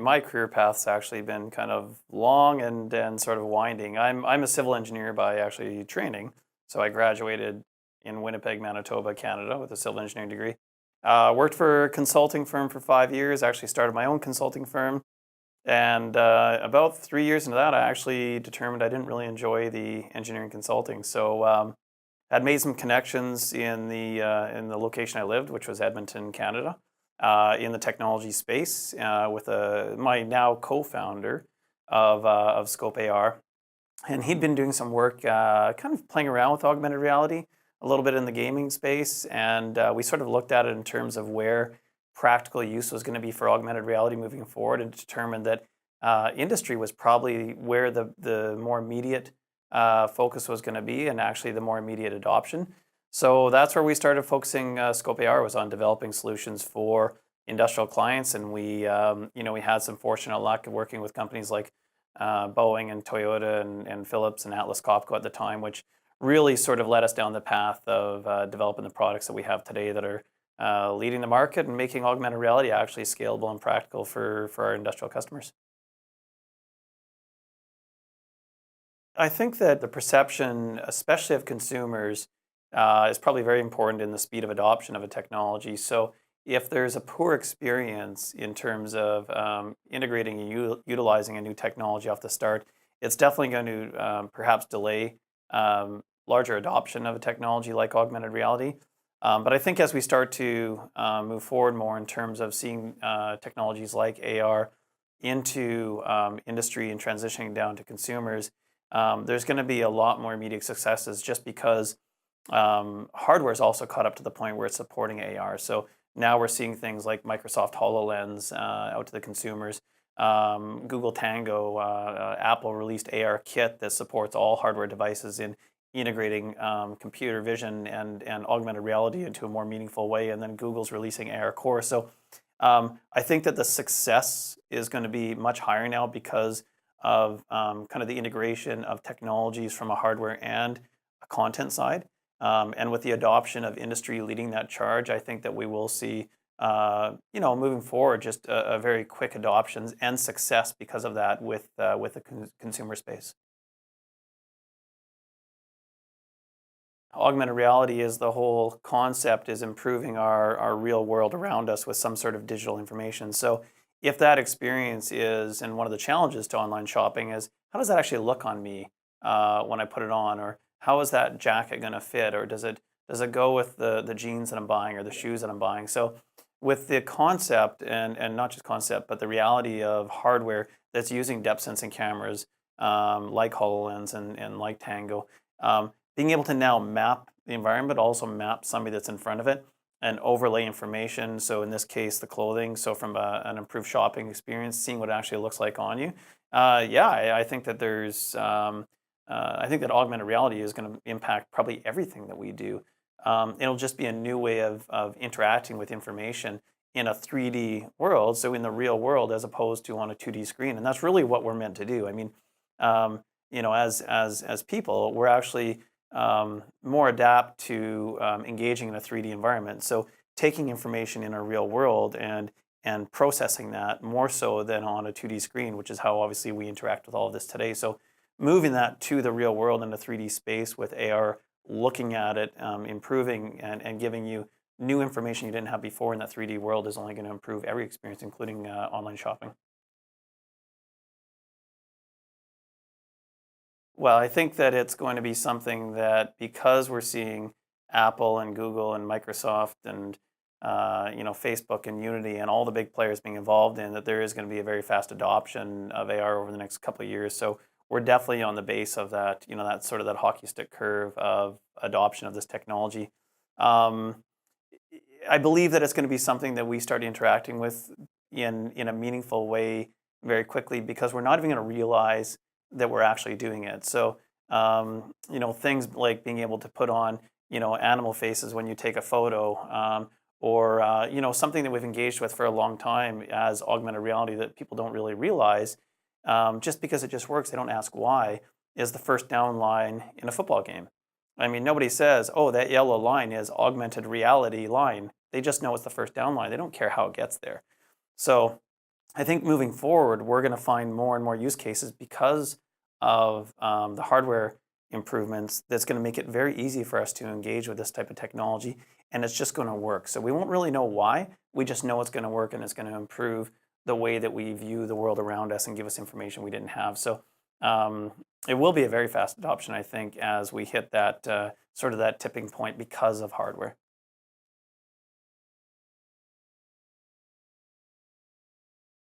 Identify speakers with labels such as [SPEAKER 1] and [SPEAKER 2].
[SPEAKER 1] My career path's actually been kind of long and sort of winding. I'm a civil engineer by actually training. So I graduated in Winnipeg, Manitoba, Canada with a civil engineering degree. Worked for a consulting firm for 5 years, actually started my own consulting firm. And about 3 years into that, I actually determined I didn't really enjoy the engineering consulting. So had made some connections in the location I lived, which was Edmonton, Canada, in the technology space with my now co-founder of Scope AR, and he'd been doing some work, kind of playing around with augmented reality, a little bit in the gaming space, and we sort of looked at it in terms of where practical use was going to be for augmented reality moving forward, and determined that industry was probably where the more immediate focus was going to be, and actually the more immediate adoption. So that's where we started focusing. Scope AR was on developing solutions for industrial clients, and we had some fortunate luck working with companies like Boeing and Toyota and Philips and Atlas Copco at the time, which really sort of led us down the path of developing the products that we have today that are leading the market and making augmented reality actually scalable and practical for our industrial customers. I think that the perception, especially of consumers, is probably very important in the speed of adoption of a technology. So if there's a poor experience in terms of integrating and utilizing a new technology off the start, it's definitely going to perhaps delay larger adoption of a technology like augmented reality. But I think as we start to move forward more in terms of seeing technologies like AR into industry and transitioning down to consumers, there's going to be a lot more immediate successes just because hardware is also caught up to the point where it's supporting AR. So now we're seeing things like Microsoft HoloLens out to the consumers. Google Tango, Apple released AR Kit that supports all hardware devices in integrating computer vision and augmented reality into a more meaningful way. And then Google's releasing AR Core. So I think that the success is going to be much higher now because of kind of the integration of technologies from a hardware and a content side. And with the adoption of industry leading that charge, I think that we will see, moving forward, just a very quick adoption and success because of that with the consumer space. Augmented reality is the whole concept is improving our real world around us with some sort of digital information. So if that experience is, and one of the challenges to online shopping is, how does that actually look on me when I put it on? Or how is that jacket going to fit? Or does it go with the jeans that I'm buying or the shoes that I'm buying? So with the concept, and not just concept, but the reality of hardware that's using depth sensing cameras like HoloLens and like Tango, being able to now map the environment, also map somebody that's in front of it and overlay information. So in this case, the clothing. So from an improved shopping experience, seeing what it actually looks like on you. I think that I think that augmented reality is going to impact probably everything that we do. It'll just be a new way of interacting with information in a 3D world, so in the real world as opposed to on a 2D screen. And that's really what we're meant to do. I mean, as people, we're actually more adapt to engaging in a 3D environment. So taking information in a real world and processing that more so than on a 2D screen, which is how obviously we interact with all of this today. So moving that to the real world in a 3D space with AR, looking at it, improving and giving you new information you didn't have before in that 3D world is only going to improve every experience, including online shopping. Well, I think that it's going to be something that, because we're seeing Apple and Google and Microsoft and Facebook and Unity and all the big players being involved in, that there is going to be a very fast adoption of AR over the next couple of years. So we're definitely on the base of that, that sort of that hockey stick curve of adoption of this technology. I believe that it's going to be something that we start interacting with in a meaningful way very quickly, because we're not even going to realize that we're actually doing it. So, things like being able to put on, animal faces when you take a photo, or something that we've engaged with for a long time as augmented reality that people don't really realize, just because it just works, they don't ask why, is the first down line in a football game. I mean, nobody says, oh, that yellow line is augmented reality line. They just know it's the first down line. They don't care how it gets there. So I think moving forward, we're going to find more and more use cases because of the hardware improvements that's going to make it very easy for us to engage with this type of technology, and it's just going to work. So we won't really know why, we just know it's going to work and it's going to improve the way that we view the world around us and give us information we didn't have. So it will be a very fast adoption, I think, as we hit that sort of that tipping point because of hardware.